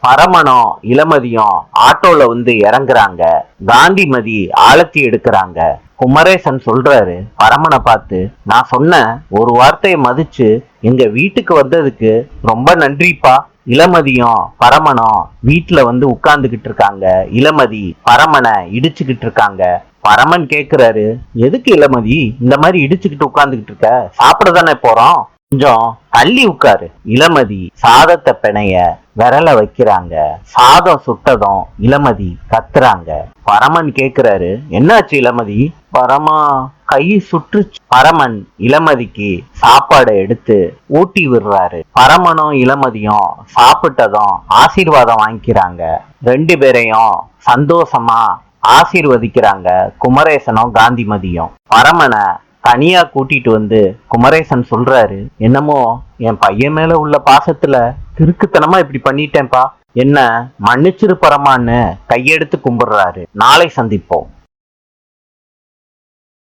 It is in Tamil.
பரமனும் இளமதியும் ஆட்டோல வந்து இறங்குறாங்க. காந்திமதி ஆழத்தி எடுக்கிறாங்க. குமரேசன் சொல்றாரு பரமனை பார்த்து, நான் சொன்ன ஒரு வார்த்தையை மதிச்சு எங்க வீட்டுக்கு வந்ததுக்கு ரொம்ப நன்றிப்பா. இளமதியும் பரமனும் வீட்டுல வந்து உட்கார்ந்துகிட்டு இருக்காங்க. இளமதி பரமனை இடிச்சுக்கிட்டு இருக்காங்க. பரமன் கேக்குறாரு, எதுக்கு இளமதி இந்த மாதிரி இடிச்சுக்கிட்டு உட்கார்ந்துகிட்டு இருக்க? சாப்பிட தானே போறோம், கொஞ்சம் தள்ளி உட்காரு. இளமதி சாதத்தை பிணைய விரல வைக்கிறாங்க. சாதம் சுட்டதும் இளமதி கத்துறாங்க. பரமன் கேக்குறாரு, என்னாச்சு இளமதி? பரமா கை சுற்றுச்சு. பரமன் இளமதிக்கு சாப்பாடை எடுத்து ஊட்டி விடுறாரு. பரமனும் இளமதியும் சாப்பிட்டதும் ஆசீர்வாதம் வாங்கிக்கிறாங்க. ரெண்டு பேரையும் சந்தோஷமா ஆசீர்வதிக்கிறாங்க குமரேசனும் காந்திமதியும். பரமனை தனியா கூட்டிட்டு வந்து குமரேசன் சொல்றாரு, என்னமோ என் பையன் மேல உள்ள பாசத்துல கிறுக்குத்தனமா இப்படி பண்ணிட்டேன்பா, என்ன மன்னிச்சிரு பரமான்னு கையெடுத்து கும்பிடுறாரு. நாளை சந்திப்போம்.